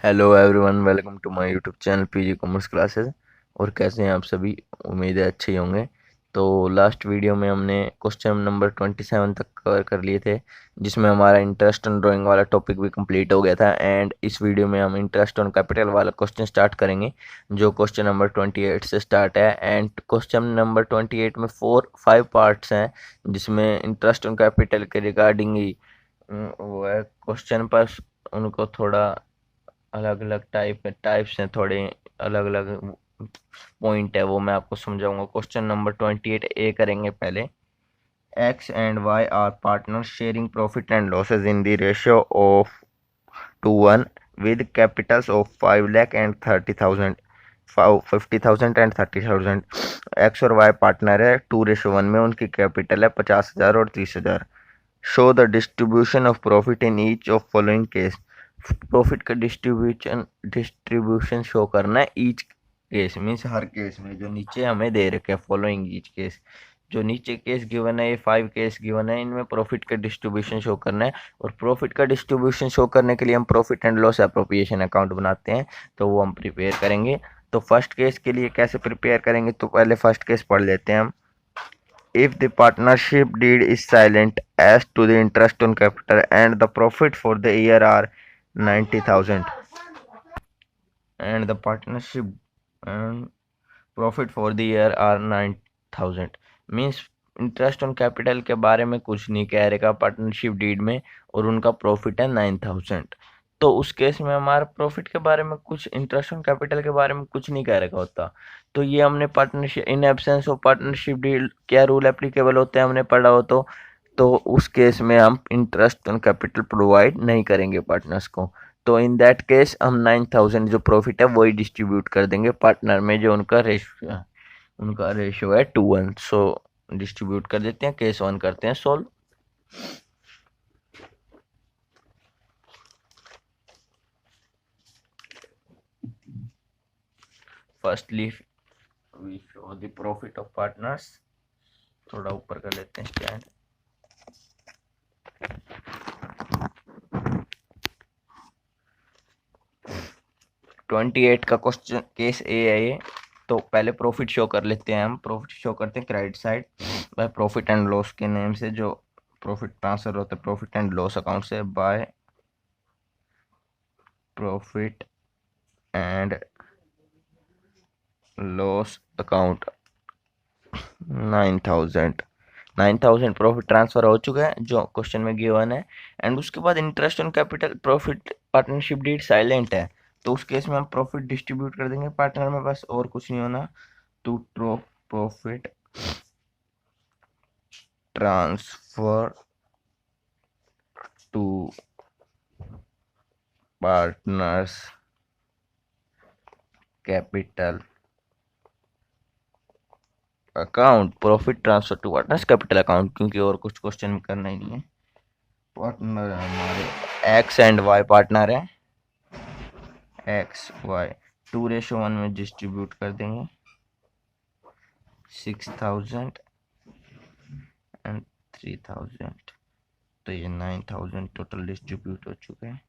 Hello everyone, welcome to my YouTube channel PG commerce classes. और कैसे हैं आप सभी? उम्मीद है अच्छे ही होंगे। तो लास्ट वीडियो में हमने क्वेश्चन नंबर 27 तक कवर कर लिए थे, जिसमें हमारा इंटरेस्ट ऑन ड्राइंग वाला टॉपिक भी कंप्लीट हो गया था। एंड इस वीडियो में हम इंटरेस्ट ऑन कैपिटल वाला क्वेश्चन स्टार्ट करेंगे, जो क्वेश्चन नंबर 28 से स्टार्ट है। एंड क्वेश्चन नंबर 28 में 5 पार्ट्स हैं, जिसमें इंटरेस्ट ऑन कैपिटल के रिगार्डिंग ही वो है क्वेश्चन पर। उनको थोड़ा अलग अलग टाइप्स हैं, थोड़े अलग अलग पॉइंट है, वो मैं आपको समझाऊंगा। क्वेश्चन नंबर 28 करेंगे पहले। X and Y are partner sharing profit and losses in the ratio of 2:1 with capitals of 5 lakh and 30,000, 50,000 and 30,000। X और वाई पार्टनर है, 2:1 में उनकी कैपिटल है 50,000 और 30,000। Show the distribution of profit in each of following case. Profit का distribution show करना है each case, means हर केस में। जो नीचे हमें दे रखे हैं फॉलोइंग ईच केस, जो नीचे केस गिवन है, ये 5 केस गिवन है, इनमें प्रॉफिट का डिस्ट्रीब्यूशन शो करना है। और प्रॉफिट का डिस्ट्रीब्यूशन शो करने के लिए हम profit and loss appropriation account बनाते हैं, तो वो हम प्रिपेयर करेंगे। तो फर्स्ट केस के लिए कैसे प्रिपेयर करेंगे, तो पहले फर्स्ट केस पढ़ लेते हैं हम। If the partnership deed is silent as to the interest on capital and the profit for the year are 90,000, and the partnership and profit for the year are 9,000, means interest on capital के बारे में कुछ नहीं कह रहेगा partnership deed में, और उनका प्रॉफिट है 9,000। तो उस केस में हमारा प्रॉफिट के बारे में कुछ, इंटरेस्ट ऑन कैपिटल के बारे में कुछ नहीं कह रखा होता। तो ये हमने partnership, in absence of partnership deal क्या रूल एप्लीकेबल होते हैं हमने पढ़ा हो। तो उस केस में हम इंटरेस्ट ऑन कैपिटल प्रोवाइड नहीं करेंगे पार्टनर्स को। तो इन दैट केस हम 9,000 जो प्रॉफिट है वही डिस्ट्रीब्यूट कर देंगे पार्टनर में, जो उनका रेशियो है 2:1। सो डिस्ट्रीब्यूट कर देते हैं, केस 1 करते हैं solve. Firstly we show the profit of partners. थोड़ा ऊपर कर लेते हैं स्टैंड। ट्वेंटी एट का क्वेश्चन केस ए है ये। तो पहले प्रॉफिट शो कर लेते हैं हम। प्रॉफिट शो करते हैं credit side bye profit and loss के नेम से, जो प्रॉफिट ट्रांसफर होता है प्रॉफिट एंड लॉस अकाउंट से bye profit and loss account. 9,000 profit transfer हो चुका है, जो क्वेश्चन में गिवन है। एंड उसके बाद interest on capital profit partnership deed silent है, तो उस केस में हम प्रॉफिट डिस्ट्रीब्यूट कर देंगे पार्टनर में, बस और कुछ नहीं होना। तो profit transfer to partners capital account. Profit transfer to partners capital account, क्योंकि और कुछ क्वेश्चन में करना ही नहीं है। पार्टनर हमारे एक्स एंड वाई पार्टनर है, एक्स वाई 2:1 में डिस्ट्रीब्यूट कर देंगे 6,000 एंड 3,000। तो ये 9,000 टोटल डिस्ट्रीब्यूट हो चुके हैं।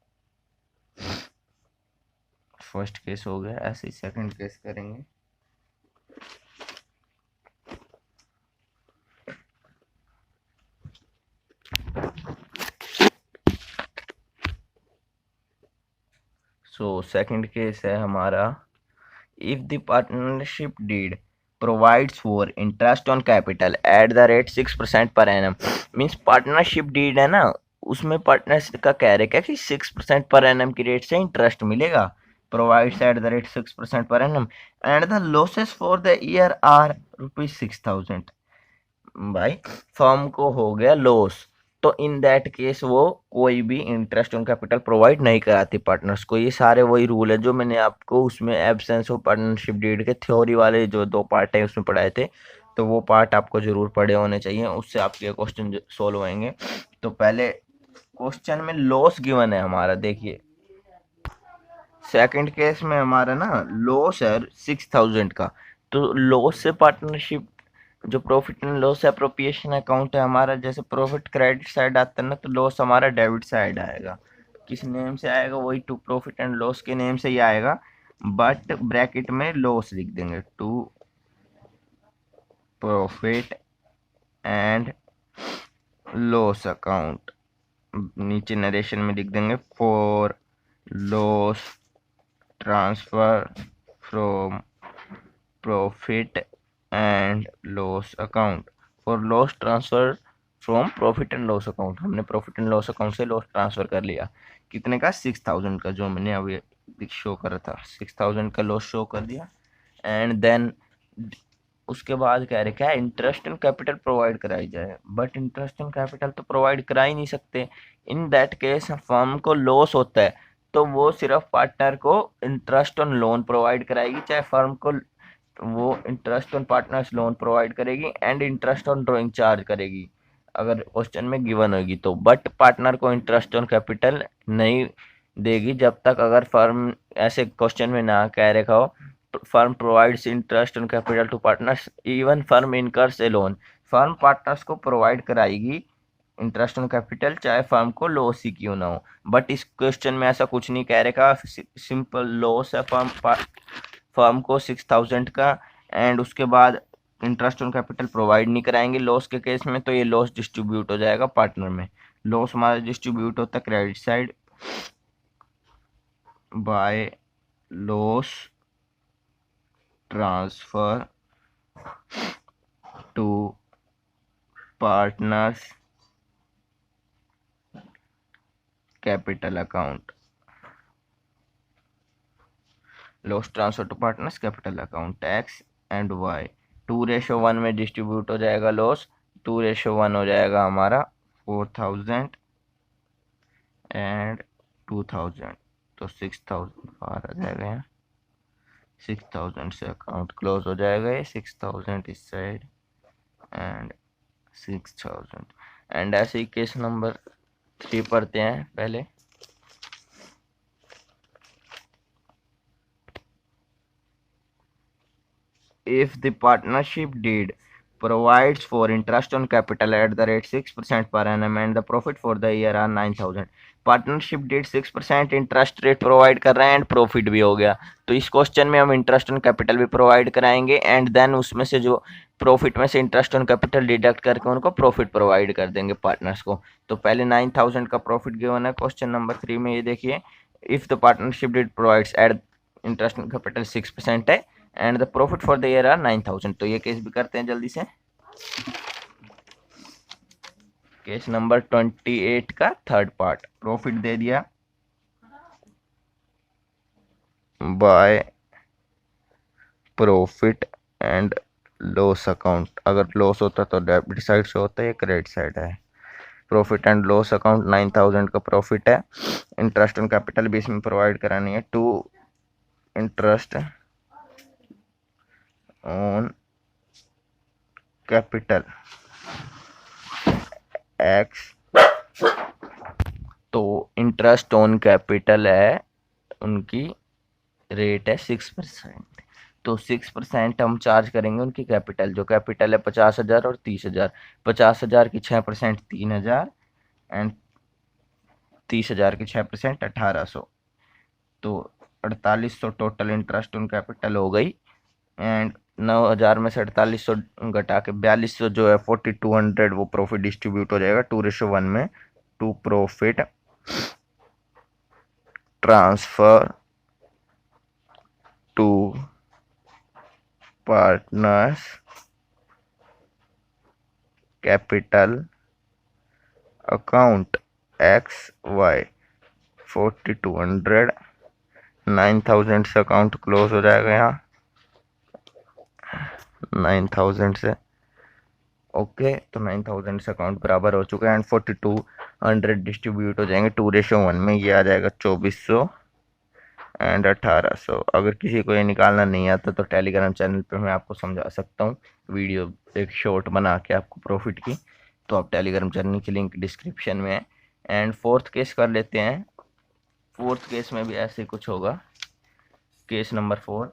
फर्स्ट केस हो गया, ऐसे ही सेकंड केस करेंगे। सो सेकंड केस है हमारा, if the partnership deed provides for interest on capital at the rate 6% per annum। Means partnership deed है ना, उसमें पार्टनर्स का कह रहे क्या कि 6% पर एनम की रेट से इंटरेस्ट मिलेगा। Provides eight the rate 6% per annum and the losses for the year are ₹6,000। भाई फर्म को हो गया लॉस, तो इन दैट केस वो कोई भी इंटरेस्ट ऑन कैपिटल प्रोवाइड नहीं कराती पार्टनर्स को। ये सारे वही रूल है जो मैंने आपको उसमें एब्सेंस ऑफ पार्टनरशिप डीड के थ्योरी वाले जो 2 पार्ट है उसमें पढ़ाए थे। तो वो पार्ट आपको जरूर पढ़े होने चाहिए, उससे आपके क्वेश्चन सोल्व होंगे। तो पहले क्वेश्चन में लॉस गिवन है हमारा, देखिए सेकंड केस में हमारा ना लॉस है 6,000 का। तो लॉस से पार्टनरशिप, जो profit and loss appropriation account है हमारा, जैसे प्रॉफिट क्रेडिट साइड आता है ना, तो लॉस हमारा डेबिट साइड आएगा। किस नेम से आएगा, वही टू प्रॉफिट एंड लॉस के नेम से ही आएगा, बट ब्रैकेट में लॉस लिख देंगे, to profit and loss account. नीचे नरेशन में लिख देंगे for loss transfer from profit and loss account. For loss transfer from profit and loss account, हमने प्रॉफिट एंड लॉस अकाउंट से लॉस ट्रांसफर कर लिया। कितने का, 6000 का, जो मैंने अभी शो करा था, 6000 का लॉस शो कर दिया। एंड देन उसके बाद कह रहे क्या, इंटरेस्ट एंड कैपिटल प्रोवाइड कराई जाए, बट इंटरेस्ट एंड कैपिटल तो प्रोवाइड करा ही नहीं सकते। इन दैट केस फर्म को लॉस होता है तो वो सिर्फ पार्टनर को इंटरेस्ट ऑन लोन प्रोवाइड कराएगी, चाहे फर्म को वो interest on partners loan provide करेगी and interest on drawing charge करेगी अगर क्वेश्चन में गिवन होगी तो, बट पार्टनर को इंटरेस्ट ऑन कैपिटल नहीं देगी जब तक अगर फर्म ऐसे क्वेश्चन में ना कह रखा हो firm provides interest on capital to partners even firm incurs a loan. Firm partners को प्रोवाइड कराएगी इंटरेस्ट ऑन कैपिटल चाहे फर्म को लॉस ही क्यों ना हो, बट इस क्वेश्चन में ऐसा कुछ नहीं कह रखा, सिंपल लॉस है फर्म को 6000 का, एंड उसके बाद इंटरेस्ट ऑन कैपिटल प्रोवाइड नहीं कराएंगे लॉस के केस में, तो ये लॉस डिस्ट्रीब्यूट हो जाएगा पार्टनर में। लॉस हमारा डिस्ट्रीब्यूट होता है credit side by loss transfer to partners capital account. Loss transfer to partners capital account X and Y. 2:1 में डिस्ट्रीब्यूट हो जाएगा लॉस, 2:1 हो जाएगा हमारा 4000 एंड 2000, तो 6000 बाहर आ जाएगा यहाँ, 6000 से अकाउंट क्लोज हो जाएगा, ये 6000 इस साइड एंड 6000। एंड ऐसे ही केस नंबर 3 पढ़ते हैं पहले। If the partnership deed provides for interest on capital at the rate 6% per annum and the profit for the year are 9000, partnership deed 6% interest rate provide कर रहे हैं and profit भी हो गया, तो इस क्वेश्चन में हम इंटरेस्ट ऑन कैपिटल भी प्रोवाइड कराएंगे एंड देन उसमें से जो प्रॉफिट में से इंटरेस्ट ऑन कैपिटल डिडक्ट करके उनको प्रॉफिट प्रोवाइड कर देंगे पार्टनर्स को। तो पहले 9000 का प्रॉफिट गिवन है क्वेश्चन नंबर 3 में, ये देखिए if the partnership deed provides at interest on capital 6% है and the profit for the year are 9000, तो ये केस भी करते हैं जल्दी से। केस नंबर 28 का थर्ड पार्ट, प्रॉफिट दे दिया bye profit and loss account, अगर लॉस होता तो डेबिट साइड से होता है, ये क्रेडिट साइड है। प्रॉफिट एंड लॉस अकाउंट 9000 का प्रॉफिट है, इंटरेस्ट ऑन कैपिटल भी इसमें प्रोवाइड करानी है, to interest on capital X, तो इंटरेस्ट ऑन कैपिटल है उनकी रेट है 6%, तो 6% हम चार्ज करेंगे उनकी कैपिटल, जो कैपिटल है 50,000 और 30,000, 50,000 की 6% 3,000 एंड 30,000 की 6% 1,800, तो 4,800 टोटल इंटरेस्ट ऑन कैपिटल हो गई। एंड 9,000 में से 4,800 घटा के 4,200 जो है 4,200 वो प्रॉफिट डिस्ट्रीब्यूट हो जाएगा 2:1 में, to profit transfer to partners capital account X Y. 4,200 9,000 से अकाउंट क्लोज हो जाएगा यहाँ 9,000 से, ओके, तो 9,000 से अकाउंट बराबर हो चुका है एंड 4,200 डिस्ट्रीब्यूट हो जाएंगे 2:1 में, ये आ जाएगा 2,400 एंड 1,800। अगर किसी को ये निकालना नहीं आता तो टेलीग्राम चैनल पे मैं आपको समझा सकता हूँ, वीडियो एक शॉर्ट बना के आपको प्रॉफिट की, तो आप टेलीग्राम चैनल की लिंक डिस्क्रिप्शन में है। एंड फोर्थ केस कर लेते हैं, फोर्थ केस में भी ऐसे कुछ होगा। केस नंबर 4,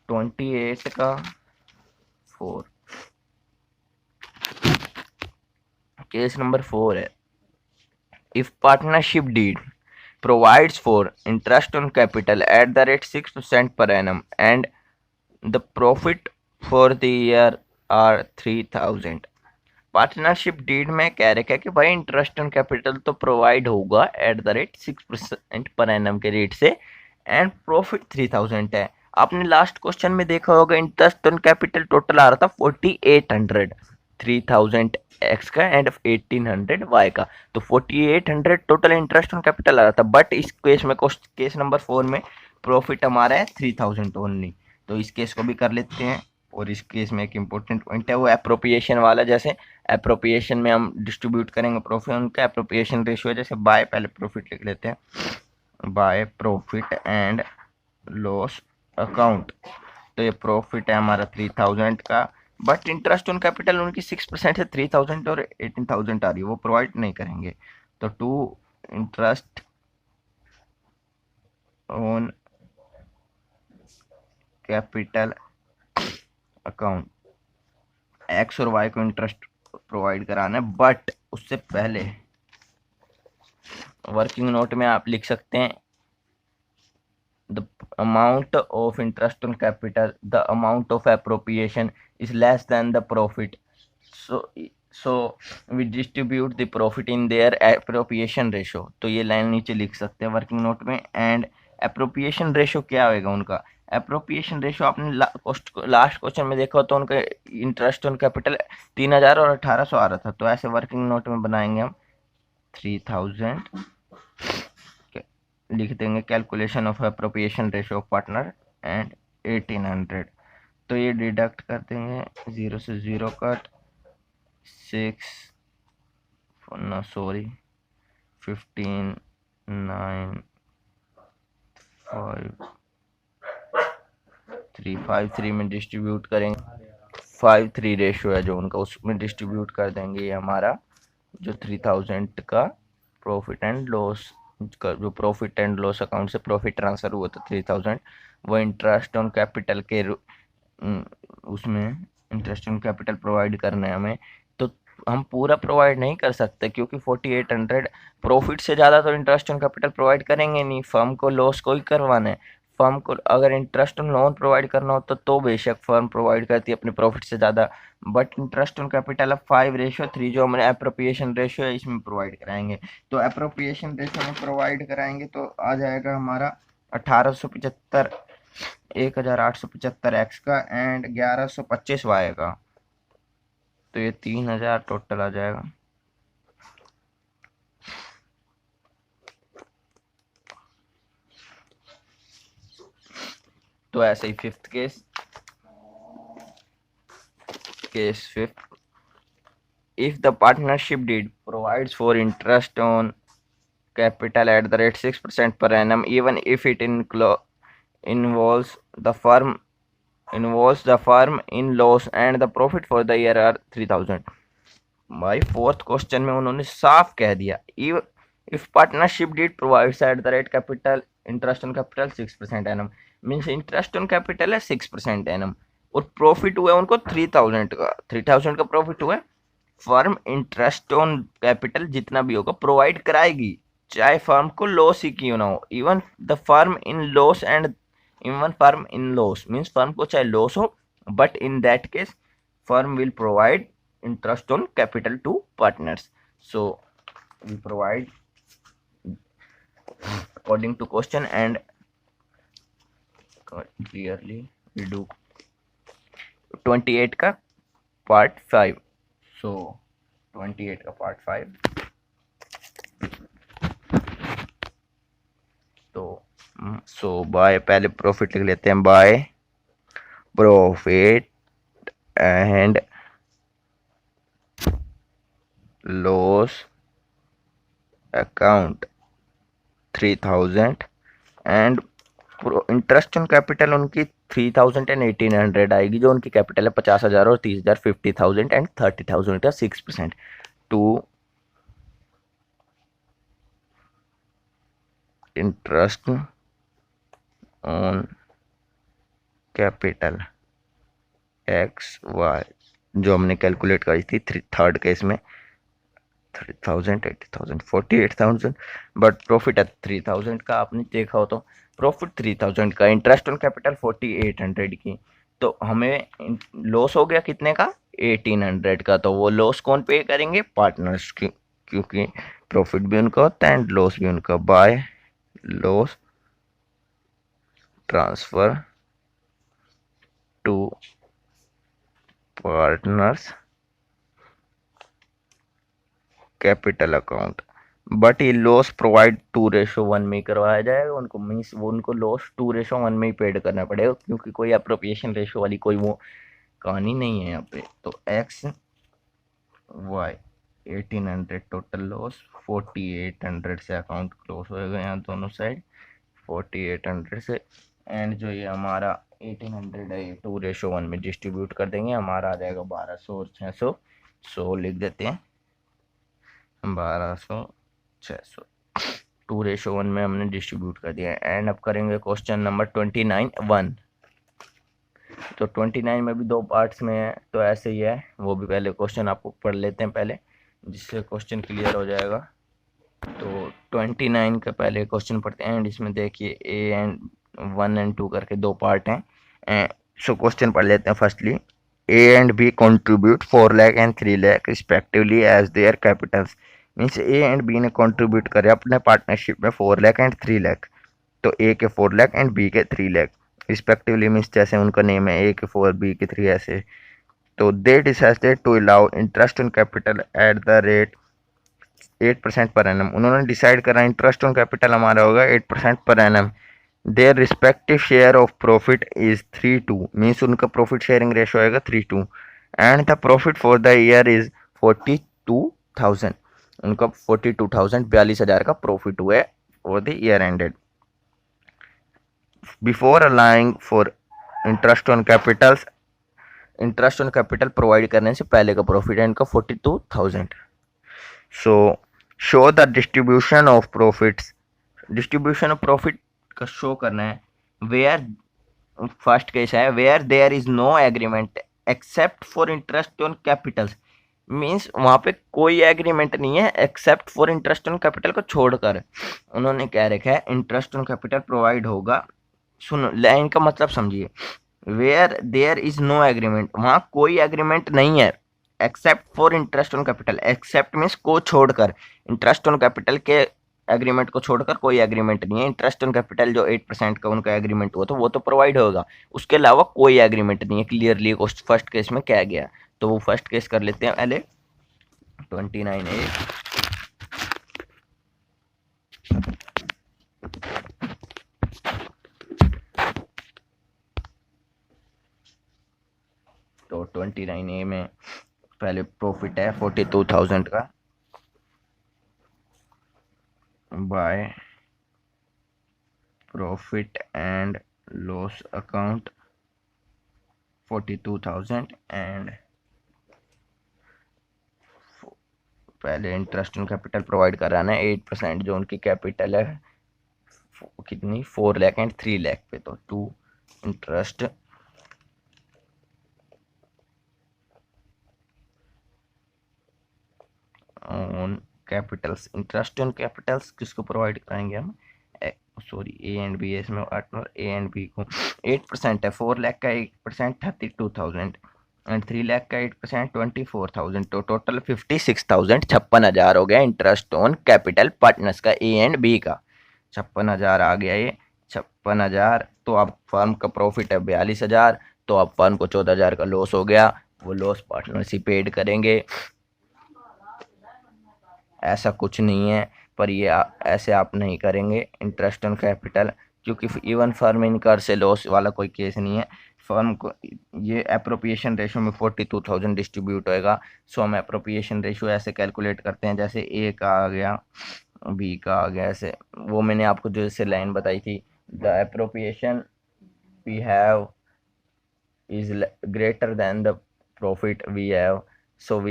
28 का 4, केस नंबर 4 है, if partnership deed provides for interest on capital at the rate 6% per annum and the profit for the year are 3000। Partnership deed में कह रखा है कि भाई इंटरेस्ट ऑन कैपिटल तो प्रोवाइड होगा at the rate 6% per annum के rate से एंड प्रॉफिट 3000 है। आपने लास्ट क्वेश्चन में देखा होगा इंटरेस्ट ऑन कैपिटल टोटल आ रहा था 4800, 3000 एक्स का एंड 1800 वाई का, तो 4800 टोटल इंटरेस्ट ऑन कैपिटल आ रहा था। बट इस केस में केस नंबर 4 में प्रॉफिट हमारा है 3000 ओनली, तो इस केस को भी कर लेते हैं। और इस केस में एक इम्पोर्टेंट पॉइंट है वो एप्रोप्रिएशन वाला, जैसे एप्रोप्रिएशन में हम डिस्ट्रीब्यूट करेंगे प्रॉफिट, उनका एप्रोप्रिएशन रेशियो है जैसे बाय, पहले प्रॉफिट लिख लेते हैं, bye profit and loss account. तो ये प्रॉफिट है हमारा 3000 का, बट इंटरेस्ट ऑन कैपिटल उनकी 6% है, 3000 और 18000 आ रही है, वो प्रोवाइड नहीं करेंगे। तो to interest on capital account, X और वाई को इंटरेस्ट प्रोवाइड कराना है, बट उससे पहले वर्किंग नोट में आप लिख सकते हैं the amount of interest on capital, the amount of appropriation is less than the profit, so we distribute the profit in their appropriation ratio। तो ये लाइन नीचे लिख सकते हैं वर्किंग नोट में। एंड एप्रोप्रिएशन रेशियो क्या होगा उनका, एप्रोप्रिएशन रेशियो आपने लास्ट क्वेश्चन में देखा तो उनका इंटरेस्ट ऑन कैपिटल 3000 और 1800 आ रहा था, तो ऐसे वर्किंग नोट में बनाएंगे हम 3000, लिख देंगे calculation of appropriation ratio of partner and 1800। तो ये डिडक्ट कर देंगे, 0 से 0 कट, 15 9 5 3 5 3 में डिस्ट्रीब्यूट करेंगे, 5-3 रेशियो है जो उनका, उसमें डिस्ट्रीब्यूट कर देंगे। ये हमारा जो 3000 का प्रॉफिट एंड लॉस का, जो प्रॉफिट एंड लॉस अकाउंट से प्रॉफिट ट्रांसफर हुआ था 3000, वो इंटरेस्ट ऑन कैपिटल के उसमें इंटरेस्ट ऑन कैपिटल प्रोवाइड करना है हमें। तो हम पूरा प्रोवाइड नहीं कर सकते क्योंकि 4800 प्रॉफिट से ज़्यादा तो इंटरेस्ट ऑन कैपिटल प्रोवाइड करेंगे नहीं, फर्म को लॉस को ही करवाना है। फर्म को अगर इंटरेस्ट ऑन लोन प्रोवाइड करना हो तो बेशक फर्म प्रोवाइड करती है अपने प्रॉफिट से ज़्यादा, बट इंटरेस्ट ऑन कैपिटल अब 5:3 जो हमारे एप्रोप्रिएशन रेशियो है इसमें प्रोवाइड कराएंगे। तो एप्रोप्रिएशन रेशियो में प्रोवाइड कराएंगे तो आ जाएगा हमारा 1875, 1875 एक्स का एंड 1125 वाई का, तो ये 3000 टोटल आ जाएगा। तो ऐसे ही fifth case fifth, if the partnership deed provides for interest on capital at the rate 6% per annum even if it involves the firm in loss and the profit for the year are 3000। भाई fourth question में उन्होंने साफ कह दिया if partnership deed provides at the rate capital interest on capital 6% annum, means interest on capital है 6% annum और profit हुआ है उनको 3000 का प्रॉफिट हुआ है। फर्म इंटरेस्ट ऑन कैपिटल जितना भी होगा प्रोवाइड कराएगी चाहे फर्म को लॉस ही क्यों ना हो, even the firm in loss and even firm in loss means firm को चाहे लॉस हो, but in that case firm will provide interest on capital to partners, so we provide according to question and clearly we do 28 का part 5। so 28 का part 5, तो bye पहले profit लिख लेते हैं, bye profit and loss account 3000 and interest on capital उनकी 3000 and 1800 आएगी, जो उनकी कैपिटल है 50,000 और 30,000, 50,000 एंड 30,000 का 6% to interest on capital X Y जो हमने कैलकुलेट करी थी थर्ड केस में 3000, 80,000, 48,000, बट प्रॉफिट है 3000 का। आपने देखा हो तो प्रॉफिट 3000 का, इंटरेस्ट ऑन कैपिटल 4800 की, तो हमें लॉस हो गया कितने का, 1800 का। तो वो लॉस कौन पे करेंगे, पार्टनर्स की, क्योंकि प्रॉफिट भी उनका होता है एंड लॉस भी उनका। By loss transfer to partners capital account, but ये लॉस प्रोवाइड 2:1 में करवाया जाएगा उनको, मीन्स वो उनको लॉस 2:1 में ही पेड करना पड़ेगा, क्योंकि कोई अप्रोप्रिएशन रेशो वाली कोई वो कहानी नहीं है यहाँ पे। तो एक्स वाई 1800 टोटल लॉस, 4800 से अकाउंट क्लोज होएगा यहाँ दोनों साइड, 4800 से। एंड जो ये हमारा 1800 है 2:1 में डिस्ट्रीब्यूट कर देंगे, हमारा आ जाएगा 1200 और 600, 100 लिख देते हैं, 1200 600, 2:1 में हमने डिस्ट्रीब्यूट कर दिया। एंड अब करेंगे क्वेश्चन नंबर 29(1). तो 29 में भी दो पार्ट्स में है, तो ऐसे ही है, वो भी पहले क्वेश्चन आपको पढ़ लेते हैं पहले, जिससे क्वेश्चन क्लियर हो जाएगा। तो 29 का पहले क्वेश्चन पढ़ते हैं, एंड इसमें देखिए ए एंड 1 एंड 2 करके दो पार्ट हैं। सो क्वेश्चन पढ़ लेते हैं। Firstly, A and B contribute 4 lakh and 3 lakh respectively as their capitals, means A and B ने कंट्रीब्यूट करे अपने पार्टनरशिप में 4 लाख एंड 3 लाख। तो ए के 4 लाख एंड बी के 3 लाख रिस्पेक्टिवली, मीन्स जैसे उनका नेम है, ए के 4 बी के 3 ऐसे। तो they decided to allow interest on capital at the rate 8% per annum. उन्होंने डिसाइड करा इंटरेस्ट ऑन कैपिटल हमारा होगा 8% per annum. Their respective share of profit is 3:2, means उनका प्रॉफिट शेयरिंग रेशो आएगा 3:2। And the profit for the year is 42,000, उनका 42,000 42,000 का profit हुआ है for the year ended. Before allowing for interest on Capitals, interest on capital provide करने से पहले का प्रॉफिट है इनका 42,000। सो show the distribution of profits, distribution of profit का शो करना है। वेयर, फर्स्ट केस है where there is no agreement except for interest on capitals, means वहाँ पे कोई एग्रीमेंट नहीं है except for interest on capital को छोड़कर। उन्होंने क्या रखा है, इंटरेस्ट ऑन कैपिटल प्रोवाइड होगा। सुनो लाइन का मतलब समझिए, where there is no agreement, वहाँ कोई एग्रीमेंट नहीं है except for interest on capital, except means को छोड़कर, इंटरेस्ट ऑन कैपिटल के एग्रीमेंट को छोड़कर कोई एग्रीमेंट नहीं है। इंटरेस्ट ऑन कैपिटल जो 8% का उनका एग्रीमेंट हुआ तो वो तो प्रोवाइड होगा, उसके अलावा कोई एग्रीमेंट नहीं है। क्लियरली फर्स्ट केस में क्या गया, तो वो फर्स्ट केस कर लेते हैं पहले 29(a). तो 29(a) में पहले प्रॉफिट है 42,000 का by profit and loss account 42,000। And पहले इंटरेस्ट ऑन कैपिटल प्रोवाइड कराना है 8%, जो उनकी कैपिटल है कितनी 4 लाख एंड 3 लाख पे, तो 2 interest on Capitals, interest on Capitals किसको प्रोवाइड कराएंगे हम, सॉरी ए एंड बी, इसमें पार्टनर ए एंड बी को 8% है, 4 लाख का 8% 32,000 एंड 3 लाख का 8% 24,000, तो टोटल 56,000 56,000 हो गया इंटरेस्ट ऑन कैपिटल पार्टनर्स का ए एंड बी का। 56,000 आ गया ये 56,000। तो अब फर्म का प्रॉफिट है 42,000, तो अब फर्म को 14,000 का लॉस हो गया, वो लॉस पार्टनर्स ही पेड करेंगे। ऐसा कुछ नहीं है, पर ये ऐसे आप नहीं करेंगे इंटरेस्ट ऑन कैपिटल, क्योंकि इवन फर्म इनकर से लॉस वाला कोई केस नहीं है। फर्म को ये अप्रोप्रिएशन रेशो में 42,000 डिस्ट्रीब्यूट होएगा। सो हम अप्रोप्रिएशन रेशो ऐसे कैलकुलेट करते हैं, जैसे ए का आ गया बी का आ गया, ऐसे वो मैंने आपको जैसे लाइन बताई थी, the appropriation we have is greater than the profit we have, so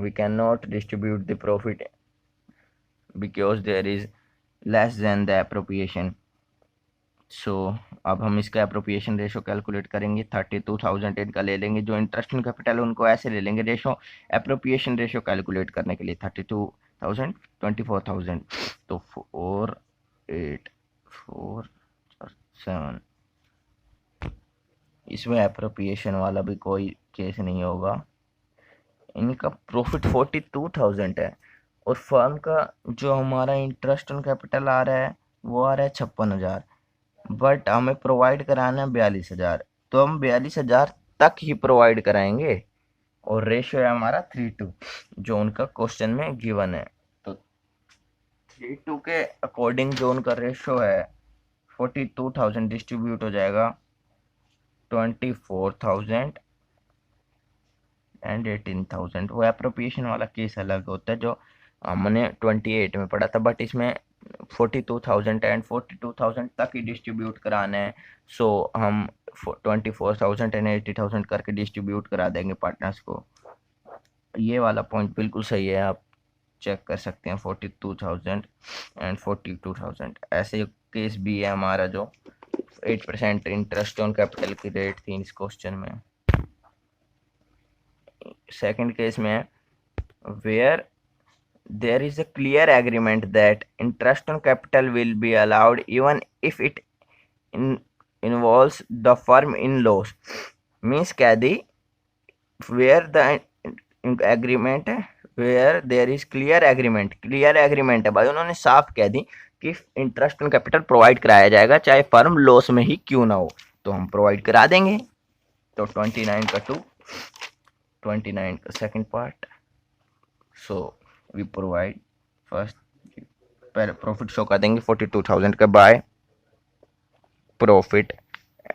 we cannot distribute the profit because there is less than the appropriation. So अब हम इसका अप्रोप्रिएशन रेशो कैलकुलेट करेंगे। 32,000 इनका ले लेंगे, जो इंटरेस्ट इन कैपिटल है उनको ऐसे ले लेंगे रेशो, अप्रोप्रिएशन रेशो कैलकुलेट करने के लिए 32,000 24,000, तो 4 8 4 7, इसमें अप्रोप्रिएशन वाला भी कोई केस नहीं होगा। इनका प्रॉफिट 42,000 है और फर्म का जो हमारा इंटरेस्ट ऑन कैपिटल आ रहा है वो आ रहा है 56,000, बट हमें प्रोवाइड कराना है 42,000, तो हम 42,000 तक ही प्रोवाइड कराएंगे और रेशो है हमारा 3:2 जो उनका क्वेश्चन में गिवन है। तो 3:2 के अकॉर्डिंग जो उनका रेशो है 42,000 डिस्ट्रीब्यूट हो जाएगा 24,000 एंड 18,000। वो अप्रोप्रिएशन वाला केस अलग होता है जो हमने 28 में पढ़ा था, बट इसमें 42,000 एंड 42,000 तक ही डिस्ट्रीब्यूट कराना है। सो हम 24,000 एंड 80,000 करके डिस्ट्रीब्यूट करा देंगे पार्टनर्स को। ये वाला पॉइंट बिल्कुल सही है, आप चेक कर सकते हैं 42,000 एंड 42,000। ऐसे केस भी है हमारा जो 8% इंटरेस्ट ऑन कैपिटल की रेट थी इस क्वेश्चन में। सेकंड केस में है where there is a clear agreement that interest on capital will be allowed even if it involves the firm in loss, means क्या दी where the agreement where there is clear agreement है भाई, उन्होंने साफ कह दी कि interest on capital provide कराया जाएगा चाहे फर्म लॉस में ही क्यों ना हो, तो हम प्रोवाइड करा देंगे। तो 29 का 2, 29 का second part, so we provide first, पहले प्रॉफिट शो कर देंगे 42,000 का by profit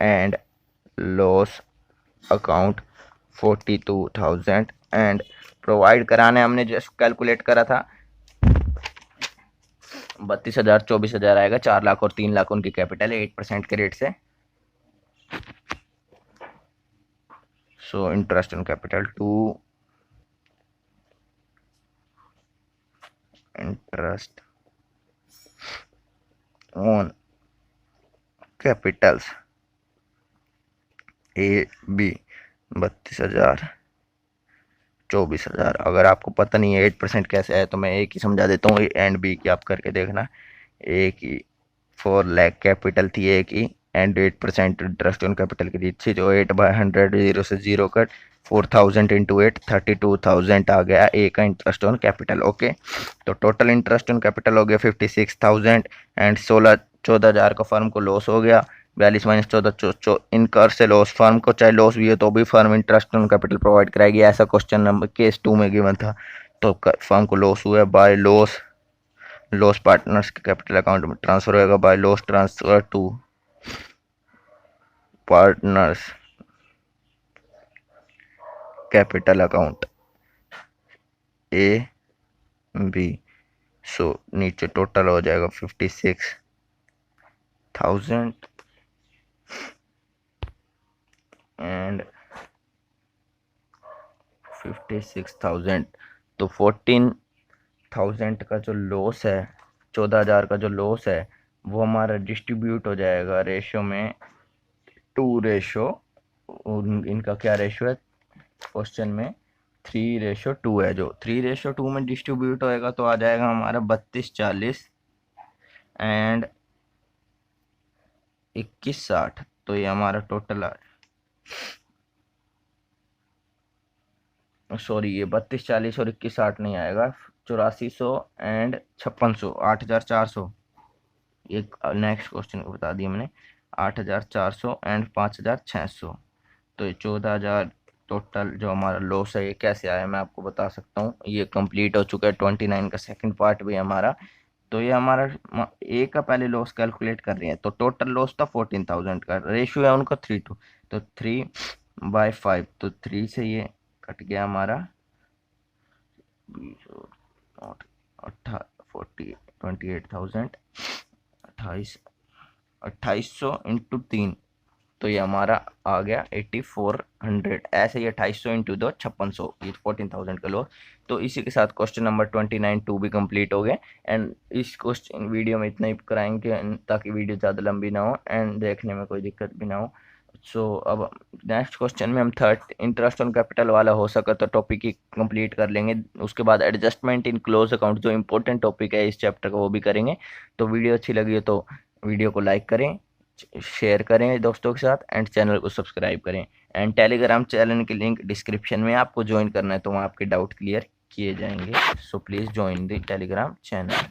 and loss account 42,000 and provide कराने हमने जस्ट कैलकुलेट करा था 32,000 24,000 आएगा, 4 लाख और 3 लाख उनकी कैपिटल है 8% के रेट से। So interest on capital to interest on capitals A B 32,000 24,000। अगर आपको पता नहीं है 8% कैसे है तो मैं एक ही समझा देता हूँ, एंड बी की आप करके देखना। एक ही 4 लाख कैपिटल थी एक ही एंड 8% इंटरेस्ट ऑन कैपिटल की थी, जो 8/100 0 से 0 कट 4,000 इंटू 8 32,000 आ गया ए का इंटरेस्ट ऑन कैपिटल। ओके, तो टोटल इंटरेस्ट ऑन कैपिटल हो गया 56,000 एंड 14,000 का फर्म को लॉस हो गया। 42 माइनस 14 इनकर से लॉस, फर्म को चाहे लॉस भी है तो भी firm interest on capital provide कराएगी, ऐसा क्वेश्चन नंबर केस 2 में गिवन था। तो फर्म को लॉस हुआ बाय लॉस पार्टनर्स के कैपिटल अकाउंट में ट्रांसफर होगा by loss transfer to partners capital account A B. So नीचे टोटल हो जाएगा 56,000 एंड 56,000, तो 14,000 का जो लॉस है, 14,000 का जो लॉस है वो हमारा डिस्ट्रीब्यूट हो जाएगा रेशो में 2 रेशो, इनका क्या रेशो है क्वेश्चन में 3:2 है, जो 3:2 में डिस्ट्रीब्यूट होएगा तो आ जाएगा हमारा 32-40 एंड 21-60। तो ये हमारा टोटल सॉरी ये 32-40 और 21-60 नहीं आएगा, 8400 एंड 5600 8,400। एक नेक्स्ट क्वेश्चन को बता दिया मैंने 8,400 एंड 5,600। तो ये 14,000 टोटल जो हमारा लॉस है ये कैसे आया मैं आपको बता सकता हूँ। ये कंप्लीट हो चुका है 29 का सेकंड पार्ट भी हमारा। तो ये हमारा ए का पहले लॉस कैलकुलेट कर रहे हैं, तो टोटल लॉस था 14,000 का, रेशियो है उनका 3:2, तो 3/5, तो 3 से ये कट गया हमारा 28,000 28,000 इंटू 3 तो ये हमारा आ गया 8400। ऐसे ही 2800 इंटू 2 5600, ये 14,000 किलो। तो इसी के साथ क्वेश्चन नंबर 29 2 भी कंप्लीट हो गए। एंड इस क्वेश्चन वीडियो में इतना ही कराएंगे ताकि वीडियो ज़्यादा लंबी ना हो एंड देखने में कोई दिक्कत भी ना हो। अब नेक्स्ट क्वेश्चन में हम थर्ड इंटरेस्ट ऑन कैपिटल वाला हो सका तो टॉपिक ही कंप्लीट कर लेंगे। उसके बाद एडजस्टमेंट इन क्लोज अकाउंट जो इंपॉर्टेंट टॉपिक है इस चैप्टर का वो भी करेंगे। तो वीडियो अच्छी लगी है तो वीडियो को लाइक करें, शेयर करें दोस्तों के साथ एंड चैनल को सब्सक्राइब करें। एंड टेलीग्राम चैनल की लिंक डिस्क्रिप्शन में, आपको ज्वाइन करना है तो वहाँ आपके डाउट क्लियर किए जाएंगे। So please join the Telegram channel.